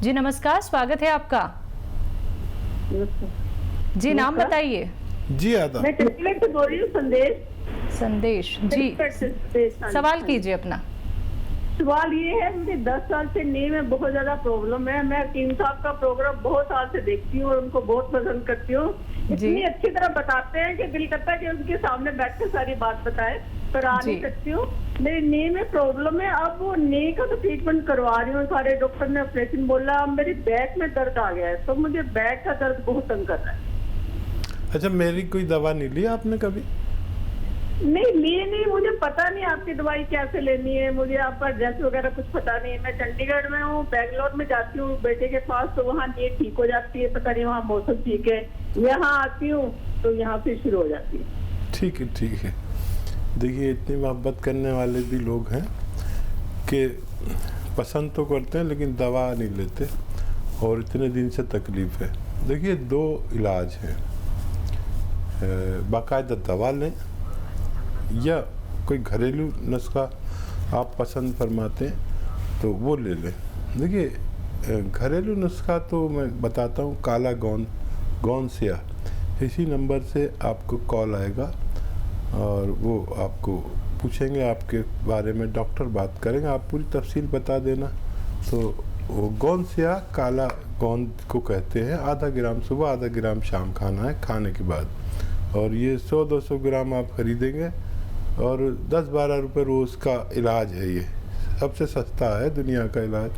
जी नमस्कार, स्वागत है आपका। जी नाम बताइए। जी आदाब। मैं चंडीगढ़ से बोल रही हूँ। संदेश जी, सवाल कीजिए अपना। सवाल ये है, मुझे 10 साल से नी में बहुत ज्यादा प्रॉब्लम है। मैं हकीम साहब का प्रोग्राम बहुत साल से देखती हूँ और उनको बहुत पसंद करती हूँ। इतनी अच्छी तरह बताते हैं कि दिल करता है कि उनके सामने बैठ कर सारी बात बताए, पर आ नहीं सकती हूँ। मेरी नी में प्रॉब्लम है। अब वो नी का तो ट्रीटमेंट करवा रही हूँ, सारे डॉक्टर ने ऑपरेशन बोला। अब मेरी बैक में दर्द आ गया है, तो मुझे बैक का दर्द बहुत तंग कर रहा है। अच्छा, मेरी कोई दवा नहीं ली आपने कभी? नहीं लिए नहीं, मुझे पता नहीं आपकी दवाई कैसे लेनी है। मुझे आपका एड्रेस वगैरह कुछ पता नहीं है। मैं चंडीगढ़ में हूँ, बेंगलोर में जाती हूँ बेटे के पास, तो वहाँ नींद ठीक हो जाती है। पता नहीं वहाँ मौसम ठीक है। यहाँ आती हूँ तो यहाँ फिर शुरू हो जाती है। ठीक है, ठीक है। देखिए, इतनी मोहब्बत करने वाले भी लोग हैं कि पसंद तो करते हैं लेकिन दवा नहीं लेते, और इतने दिन से तकलीफ है। देखिए, 2 इलाज हैं, बाकायदा दवा लें या कोई घरेलू नुस्खा आप पसंद फरमाते हैं तो वो ले लें। देखिए, घरेलू नुस्खा तो मैं बताता हूँ, काला गोंद स्याह, इसी नंबर से आपको कॉल आएगा और वो आपको पूछेंगे आपके बारे में, डॉक्टर बात करेंगे, आप पूरी तफसील बता देना। तो वो गोंद स्याह, काला गोंद को कहते हैं। आधा ग्राम सुबह, आधा ग्राम शाम खाना है खाने के बाद, और ये 100-200 ग्राम आप खरीदेंगे और 10-12 रुपये रोज़ का इलाज है। ये सबसे सस्ता है दुनिया का इलाज।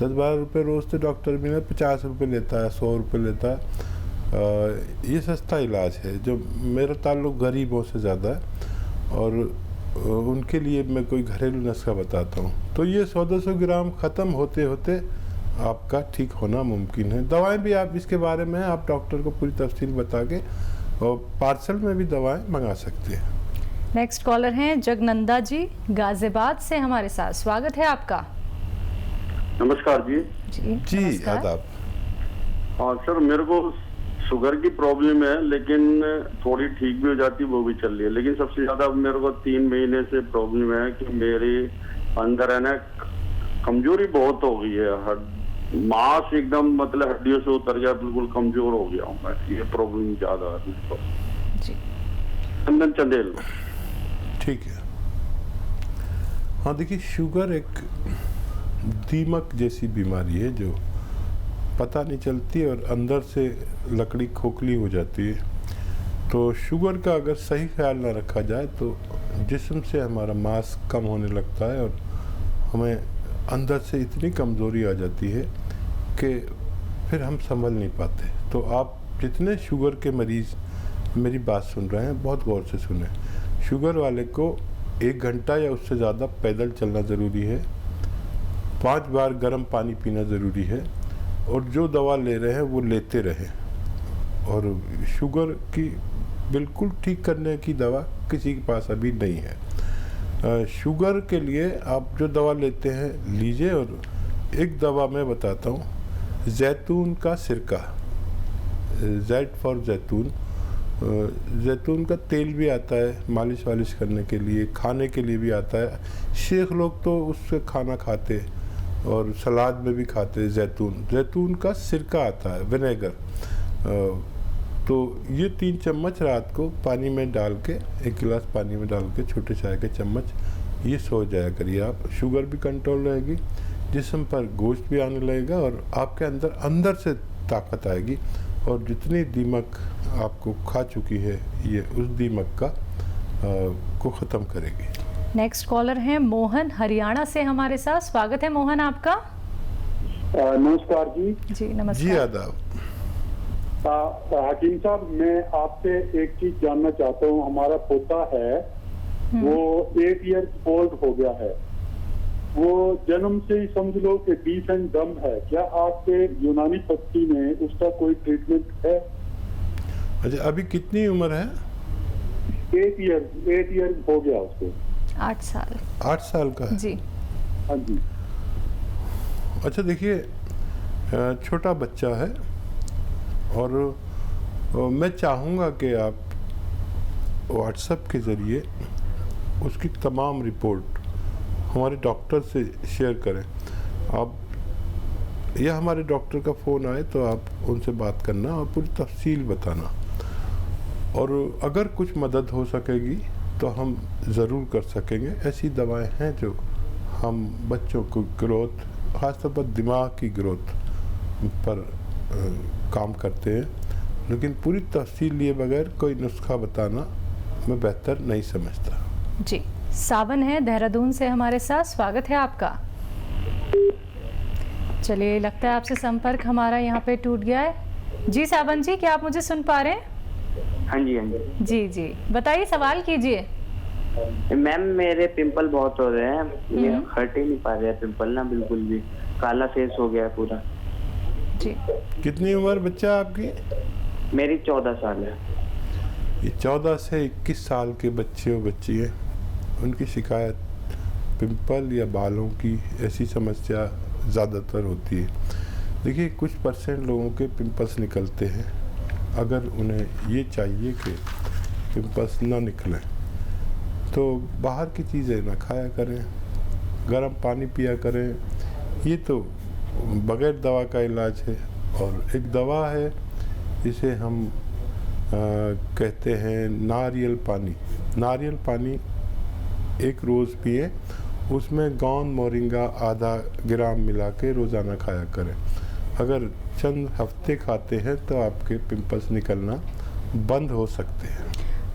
10-12 रुपये रोज़ तो डॉक्टर भी ना 50 रुपये लेता है, 100 रुपये लेता है। ये सस्ता इलाज है। जो मेरा ताल्लुक़ गरीबों से ज़्यादा है और उनके लिए मैं कोई घरेलू नुस्खा बताता हूँ। तो ये 100-200 ग्राम ख़त्म होते होते आपका ठीक होना मुमकिन है। दवाएं भी आप इसके बारे में आप डॉक्टर को पूरी तफसील बता के और पार्सल में भी दवाएं मंगा सकते हैं। नेक्स्ट कॉलर हैं जगनंदा जी, गाजियाबाद से हमारे साथ। स्वागत है आपका। नमस्कार जी। जी आदाब। हाँ सर, मेरे को शुगर की प्रॉब्लम है, लेकिन थोड़ी ठीक भी हो जाती है, वो भी चल रही है। लेकिन सबसे ज्यादा मेरे को 3 महीने से प्रॉब्लम है कि मेरे अंदर है ना कमजोरी बहुत हो गई है। मांस एकदम मतलब हड्डियों से उतर गया, बिल्कुल कमजोर हो गया हूँ मैं। ये प्रॉब्लम ज्यादा है जी। चंदन चंदेल। ठीक है। हाँ, देखिए, शुगर एक दीमक जैसी बीमारी है जो पता नहीं चलती और अंदर से लकड़ी खोखली हो जाती है। तो शुगर का अगर सही ख्याल ना रखा जाए तो जिस्म से हमारा मांस कम होने लगता है और हमें अंदर से इतनी कमज़ोरी आ जाती है कि फिर हम संभल नहीं पाते। तो आप जितने शुगर के मरीज़ मेरी बात सुन रहे हैं, बहुत गौर से सुने। शुगर वाले को 1 घंटा या उससे ज़्यादा पैदल चलना ज़रूरी है, 5 बार गर्म पानी पीना ज़रूरी है, और जो दवा ले रहे हैं वो लेते रहें। और शुगर की बिल्कुल ठीक करने की दवा किसी के पास अभी नहीं है। शुगर के लिए आप जो दवा लेते हैं लीजिए। और एक दवा मैं बताता हूँ, जैतून का सिरका, जैट फॉर जैतून। जैतून का तेल भी आता है मालिश वालिश करने के लिए, खाने के लिए भी आता है। शेख लोग तो उससे खाना खाते और सलाद में भी खाते। जैतून का सिरका आता है, विनेगर। तो ये 3 चम्मच रात को पानी में डाल के, 1 गिलास पानी में डाल के, छोटे चाय के चम्मच, ये सो जाया करिए आप। शुगर भी कंट्रोल रहेगी, जिस्म पर गोश्त भी आने लगेगा और आपके अंदर से ताकत आएगी, और जितनी दीमक आपको खा चुकी है ये उस दीमक का को ख़त्म करेगी। नेक्स्ट कॉलर हैं मोहन, हरियाणा से हमारे साथ। स्वागत है मोहन आपका। नमस्कार जी। जी नमस्कार। जी आदाब। हकीम साहब, मैं आपसे एक चीज जानना चाहता हूँ। हमारा पोता है, वो 8 ईयर्स ओल्ड हो गया है। वो जन्म से ही समझ लो कि डीफ एंड डम है। क्या आपके यूनानी पद्धति में उसका कोई ट्रीटमेंट है? अच्छा, अभी कितनी उम्र है? 8 ईयर्स हो गया उसको। 8 साल। 8 साल का है जी। हाँ जी। अच्छा, देखिए, छोटा बच्चा है और मैं चाहूँगा कि आप व्हाट्सएप के ज़रिए उसकी तमाम रिपोर्ट हमारे डॉक्टर से शेयर करें। आप या हमारे डॉक्टर का फ़ोन आए तो आप उनसे बात करना और पूरी तफसील बताना। और अगर कुछ मदद हो सकेगी तो हम ज़रूर कर सकेंगे। ऐसी दवाएं हैं जो हम बच्चों को ग्रोथ, ख़ासतौर पर दिमाग की ग्रोथ पर काम करते हैं, लेकिन पूरी तफसील लिए बगैर कोई नुस्खा बताना मैं बेहतर नहीं समझता। जी, सावन है देहरादून से हमारे साथ, स्वागत है आपका। चलिए, लगता है आपसे संपर्क हमारा यहाँ पे टूट गया है। जी सावन जी, क्या आप मुझे सुन पा रहे हैं? हाँ जी, हाँ जी। जी जी, बताइए, सवाल कीजिए। मैम मेरे पिंपल बहुत हो रहे हैं, ये हट ही नहीं पा रहे हैं पिंपल ना, बिल्कुल भी काला फेस हो गया है पूरा। जी, कितनी उम्र बच्चा आपकी? मेरी 14 साल है। ये 14 से 21 साल के बच्चे और बच्ची हैं, उनकी शिकायत पिंपल या बालों की ऐसी समस्या ज़्यादातर होती है। देखिए, कुछ % लोगों के पिंपल्स निकलते हैं। अगर उन्हें ये चाहिए कि पिंपल्स ना निकलें तो बाहर की चीज़ें ना खाया करें, गर्म पानी पिया करें। ये तो बगैर दवा का इलाज है। और एक दवा है जिसे हम कहते हैं नारियल पानी। नारियल पानी एक रोज़ पिए, उसमें गोंद मोरिंगा आधा ग्राम मिला के रोज़ाना खाया करें। अगर चंद हफ्ते खाते हैं तो आपके पिंपल्स निकलना बंद हो सकते हैं।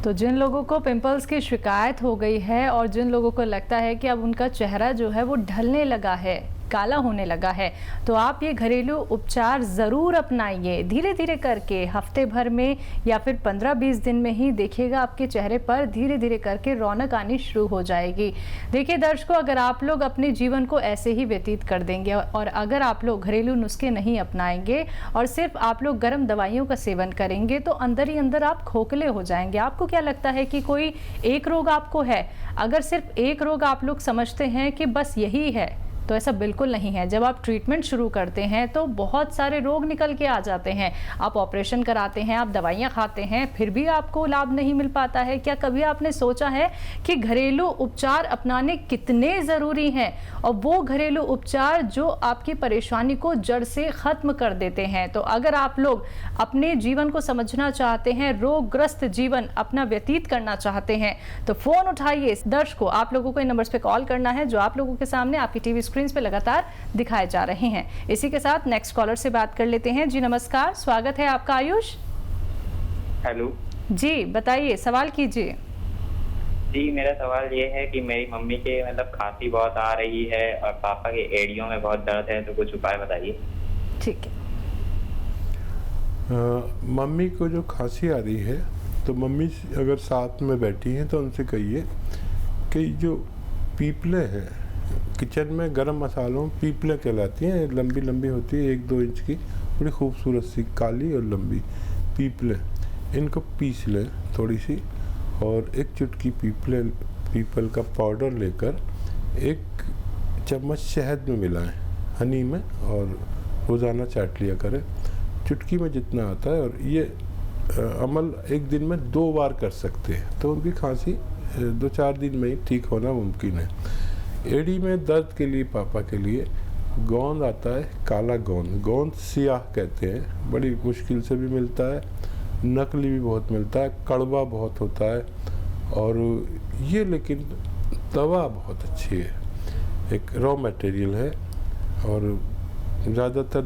तो जिन लोगों को पिंपल्स की शिकायत हो गई है और जिन लोगों को लगता है कि अब उनका चेहरा जो है वो ढलने लगा है, काला होने लगा है, तो आप ये घरेलू उपचार ज़रूर अपनाइए। धीरे धीरे करके हफ्ते भर में या फिर 15-20 दिन में ही देखिएगा आपके चेहरे पर धीरे धीरे करके रौनक आनी शुरू हो जाएगी। देखिए दर्शकों, अगर आप लोग अपने जीवन को ऐसे ही व्यतीत कर देंगे और अगर आप लोग घरेलू नुस्खे नहीं अपनाएंगे और सिर्फ आप लोग गर्म दवाइयों का सेवन करेंगे तो अंदर ही अंदर आप खोखले हो जाएंगे। आपको क्या लगता है कि कोई एक रोग आपको है? अगर सिर्फ एक रोग आप लोग समझते हैं कि बस यही है, तो ऐसा बिल्कुल नहीं है। जब आप ट्रीटमेंट शुरू करते हैं तो बहुत सारे रोग निकल के आ जाते हैं। आप ऑपरेशन कराते हैं, आप दवाइयाँ खाते हैं, फिर भी आपको लाभ नहीं मिल पाता है। क्या कभी आपने सोचा है कि घरेलू उपचार अपनाने कितने ज़रूरी हैं, और वो घरेलू उपचार जो आपकी परेशानी को जड़ से ख़त्म कर देते हैं? तो अगर आप लोग अपने जीवन को समझना चाहते हैं, रोगग्रस्त जीवन अपना व्यतीत करना चाहते हैं, तो फ़ोन उठाइए। दर्शकों, आप लोगों को इन नंबर्स पे कॉल करना है जो आप लोगों के सामने आपकी टीवी स्क्रीन पे लगातार दिखाए जा रहे हैं। इसी के साथ नेक्स्ट कॉलर से बात कर लेते हैं। जी नमस्कार, स्वागत है आपका आयुष। हेलो जी, बताइए, सवाल कीजिए। जी, मेरा सवाल ये है कि मेरी मम्मी के मतलब खांसी बहुत आ रही है और पापा के एड़ियों में बहुत दर्द है, तो कुछ उपाय बताइए। ठीक है। मम्मी को जो खांसी आ रही है, तो मम्मी अगर साथ में बैठी हैं तो उनसे कहिए कि जो पीपले हैं किचन में, गरम मसालों पीपले कहलाती हैं, लंबी लंबी होती है, 1-2 इंच की, बड़ी खूबसूरत सी काली और लंबी पीपले, इनको पीस लें थोड़ी सी, और एक चुटकी पीपल का पाउडर लेकर 1 चम्मच शहद में मिलाएं, हनी में, और रोज़ाना चाट लिया करें। चुटकी में जितना आता है, और ये अमल एक दिन में 2 बार कर सकते हैं, तो उनकी खांसी 2-4 दिन में ही ठीक होना मुमकिन है। एड़ी में दर्द के लिए पापा के लिए गोंद आता है, काला गोंद सियाह कहते हैं, बड़ी मुश्किल से भी मिलता है, नकली भी बहुत मिलता है, कड़वा बहुत होता है, और ये लेकिन दवा बहुत अच्छी है, एक रॉ मटेरियल है, और ज़्यादातर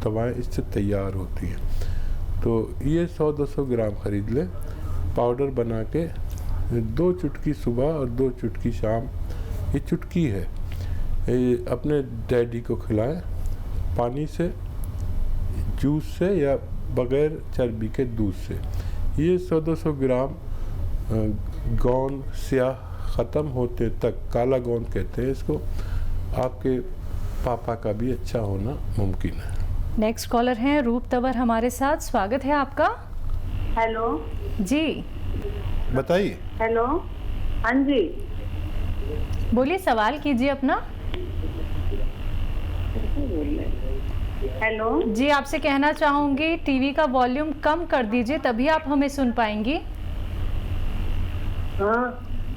दवाएं इससे तैयार होती हैं। तो ये 100-200 ग्राम ख़रीद लें, पाउडर बना के 2 चुटकी सुबह और 2 चुटकी शाम, ये चुटकी है, ये अपने डैडी को खिलाएं, पानी से, जूस से या बग़ैर चर्बी के दूध से। ये 100-200 ग्राम गोंद स्याह ख़त्म होते तक, काला गोंद कहते हैं इसको, आपके पापा का भी अच्छा होना मुमकिन है। नेक्स्ट कॉलर हैं रूप तंवर हमारे साथ, स्वागत है आपका। हेलो जी बताइए। हेलो, हाँ जी, बोलिए, सवाल कीजिए अपना। हेलो जी, आपसे कहना चाहूंगी टीवी का वॉल्यूम कम कर दीजिए, तभी आप हमें सुन पाएंगी। हाँ,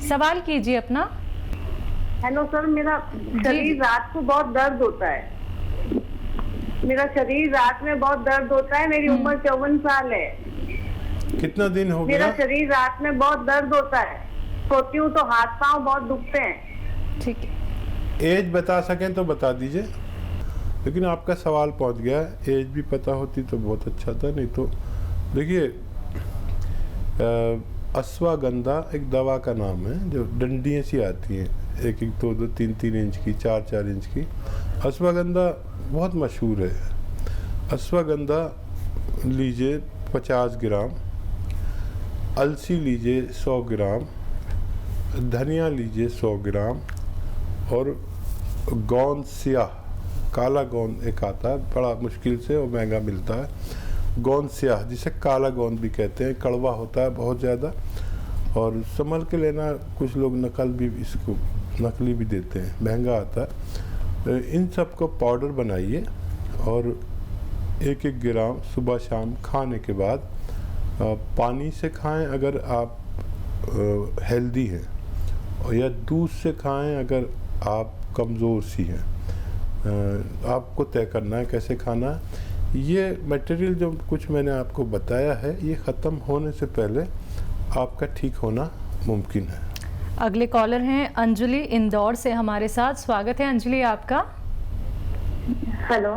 सवाल कीजिए अपना। हेलो सर, मेरा शरीर रात को बहुत दर्द होता है। मेरा शरीर रात में बहुत दर्द होता है। मेरी उम्र 54 साल है। कितना दिन हो मेरा गया? शरीर रात में बहुत दर्द होता है। सोती हूँ तो हाथ पांव बहुत दुखते हैं। ठीक है। एज बता सकें तो बता दीजिए, लेकिन आपका सवाल पहुंच गया। एज भी पता होती तो बहुत अच्छा था, नहीं तो देखिए अश्वगंधा एक दवा का नाम है जो डंडियाँ सी आती हैं, 1-1, 2-2, 3-3 इंच की, 4-4 इंच की। अश्वगंधा बहुत मशहूर है। अश्वगंधा लीजिए 50 ग्राम, अलसी लीजिए 100 ग्राम, धनिया लीजिए 100 ग्राम, और गोंद स्याह, काला गोंद एक आता है, बड़ा मुश्किल से और महंगा मिलता है। गोंद स्याह जिसे काला गोंद भी कहते हैं, कड़वा होता है बहुत ज़्यादा, और संभल के लेना। कुछ लोग इसको नकली भी देते हैं, महंगा आता है। इन सब को पाउडर बनाइए और 1-1 ग्राम सुबह शाम खाने के बाद पानी से खाएं अगर आप हेल्दी हैं, या दूध से खाएं अगर आप कमज़ोर सी हैं। आपको तय करना है कैसे खाना है। ये मटेरियल जो कुछ मैंने आपको बताया है, ये ख़त्म होने से पहले आपका ठीक होना मुमकिन है। अगले कॉलर हैं अंजलि इंदौर से हमारे साथ। स्वागत है अंजलि आपका। हेलो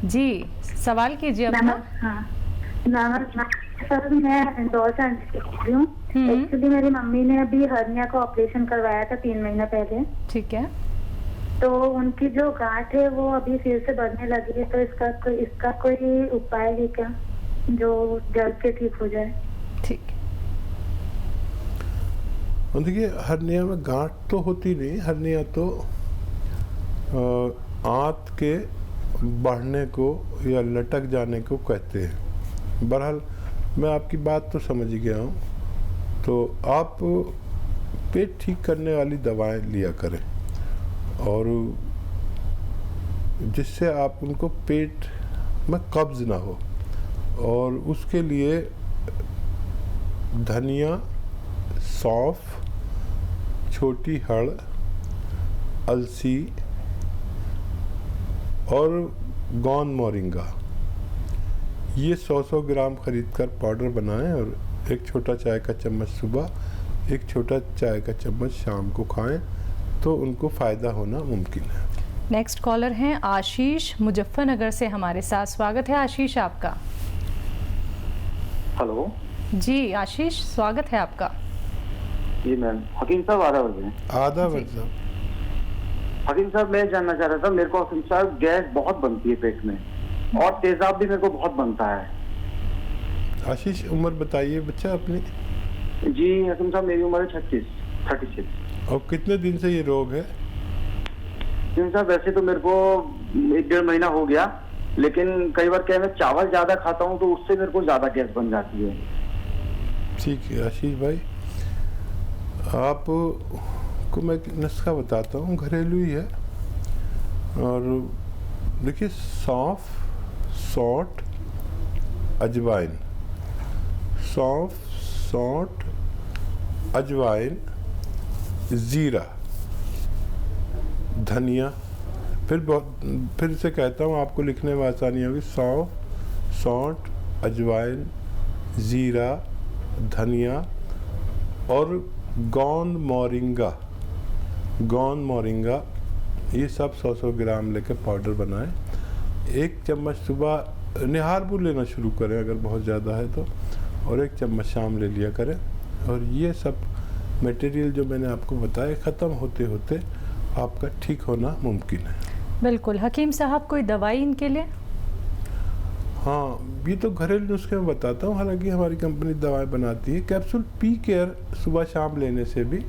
जी, सवाल कीजिए अपना। सर, मैं इंदौर से अंजलि बोल रही हूँ। एक्चुअली मेरी मम्मी ने अभी हर्निया का ऑपरेशन करवाया था 3 महीने पहले। ठीक है। तो उनकी जो गांठ है वो अभी फिर से बढ़ने लगी है, तो इसका कोई उपाय है क्या जो जल्द से ठीक हो जाए? ठीक है। देखिए हर्निया में गांठ तो होती नहीं, हर्निया तो आंत के बढ़ने को या लटक जाने को कहते हैं। बहरहाल मैं आपकी बात तो समझ गया हूँ। तो आप पेट ठीक करने वाली दवाएं लिया करें, और जिससे आप उनको पेट में कब्ज़ ना हो, और उसके लिए धनिया, सौंफ, छोटी हड़, अलसी और गोंद मोरिंगा, ये 100-100 ग्राम खरीद कर पाउडर बनाएं और 1 छोटा चाय का चम्मच सुबह, 1 छोटा चाय का चम्मच शाम को खाएं, तो उनको फ़ायदा होना मुमकिन है। नेक्स्ट कॉलर हैं आशीष मुजफ्फरनगर से हमारे साथ। स्वागत है आशीष आपका। हेलो जी आशीष, स्वागत है आपका। जी मैम, हकीम साहब आदाब हैं। आदाब साहब। हकीम साहब, मैं जानना चाह रहा था, मेरे को हकीम साहब गैस बहुत बनती है पेट में, और तेजाब भी मेरे को बहुत बनता है। आशीष, उम्र बताइए बच्चा अपनी। जी हकीम साहब, मेरी उम्र है 36। और कितने दिन से ये रोग है? हकीम साहब, वैसे तो मेरे को 1-1.5 महीना हो गया, लेकिन कई बार क्या मैं चावल ज्यादा खाता हूँ तो उससे मेरे को ज्यादा गैस बन जाती है। ठीक है आशीष भाई, आपको मैं नुस्खा बताता हूँ, घरेलू ही है। और देखिए सौंफ, सौंठ, अजवाइन, सौंफ, सौंठ, अजवाइन, ज़ीरा, धनिया, फिर से कहता हूँ आपको लिखने में आसानी होगी। सौंफ, सौंठ, अजवाइन, ज़ीरा, धनिया और गोंद मोरिंगा, ये सब 100-100 ग्राम लेकर पाउडर बनाएं। 1 चम्मच सुबह निहारपुर लेना शुरू करें अगर बहुत ज़्यादा है तो, और 1 चम्मच शाम ले लिया करें। और ये सब मटेरियल जो मैंने आपको बताया, ख़त्म होते होते आपका ठीक होना मुमकिन है। बिल्कुल। हकीम साहब, कोई दवाई इनके लिए? हाँ, ये तो घरेलू नुस्खे में बताता हूँ, हालांकि हमारी कंपनी दवाएं बनाती है। कैप्सूल पी केयर सुबह शाम लेने से भी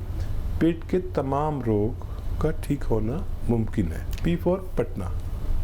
पेट के तमाम रोग का ठीक होना मुमकिन है। P4 पटना।